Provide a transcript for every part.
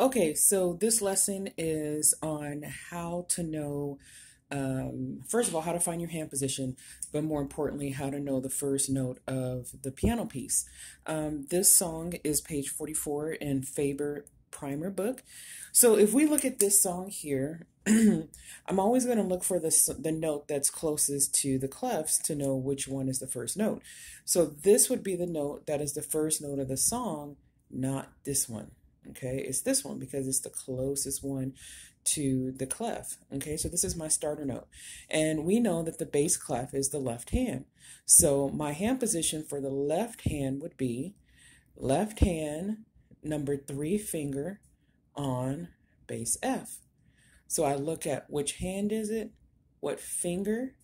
Okay, so this lesson is on how to know, first of all, how to find your hand position, but more importantly, how to know the first note of the piano piece. This song is page 44 in Faber Primer book. So if we look at this song here, I'm always going to look for the note that's closest to the clefs to know which one is the first note. So this would be the note that is the first note of the song, not this one. Okay, it's this one because it's the closest one to the clef. Okay, so this is my starter note. And we know that the bass clef is the left hand. So my hand position for the left hand would be left hand, number 3 finger on bass F. So I look at which hand is it, what finger,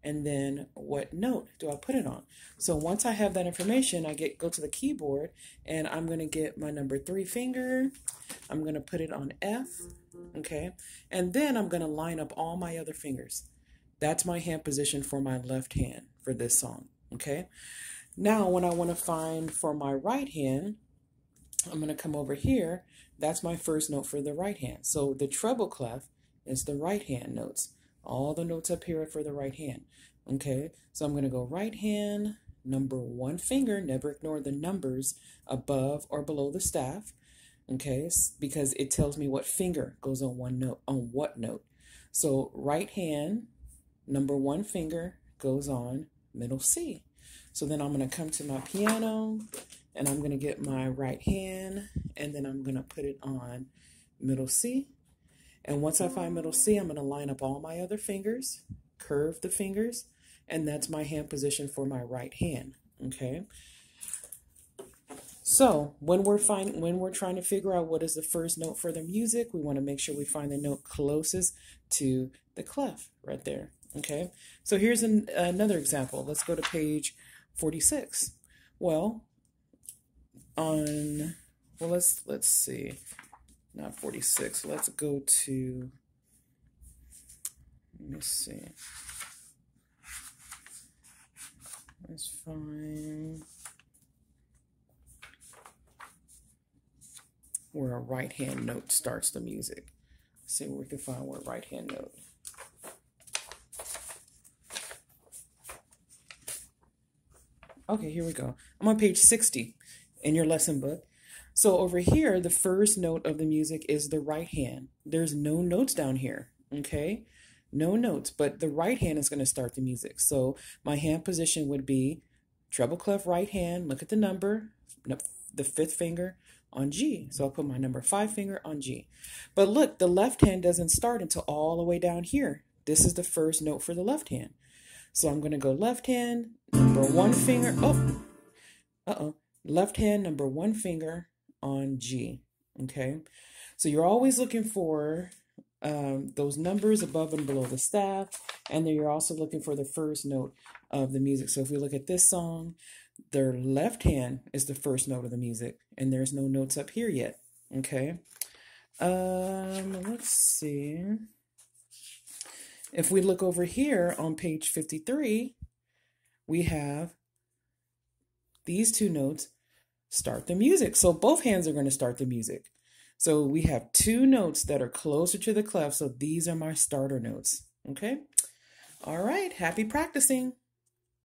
and then what note do I put it on. So once I have that information, I go to the keyboard and I'm going to get my number 3 finger. I'm going to put it on F, okay? And then I'm going to line up all my other fingers. That's my hand position for my left hand for this song, okay? Now when I want to find for my right hand, I'm going to come over here. That's my first note for the right hand. So the treble clef is the right hand notes. All the notes up here are for the right hand. Okay, so I'm going to go right hand, number 1 finger. Never ignore the numbers above or below the staff. Okay, because it tells me what finger goes on one note, on what note. So right hand, number 1 finger goes on middle C. So then I'm going to come to my piano and I'm going to get my right hand and then I'm going to put it on middle C. And once I find middle C, I'm going to line up all my other fingers, curve the fingers, and that's my hand position for my right hand, okay? So when we're trying to figure out what is the first note for the music, we want to make sure we find the note closest to the clef right there, okay? So here's another example. Let's go to page 46. Well, let's see. Not 46. Let's go to, let me see. Let's find where a right hand note starts the music. Let's see where we can find where right hand note. Okay, here we go. I'm on page 60 in your lesson book. So over here, the first note of the music is the right hand. There's no notes down here, okay? No notes, but the right hand is going to start the music. So my hand position would be treble clef right hand. Look at the number, the 5th finger on G. So I'll put my number 5 finger on G. But look, the left hand doesn't start until all the way down here. This is the first note for the left hand. So I'm going to go left hand, number 1 finger. Left hand, number 1 finger on G, okay? So you're always looking for those numbers above and below the staff, and then you're also looking for the first note of the music. So if we look at this song, their left hand is the first note of the music, and there's no notes up here yet, okay? Let's see. If we look over here on page 53, we have these 2 notes start the music. So both hands are going to start the music. So we have 2 notes that are closer to the clef. So these are my starter notes. Okay. All right. Happy practicing.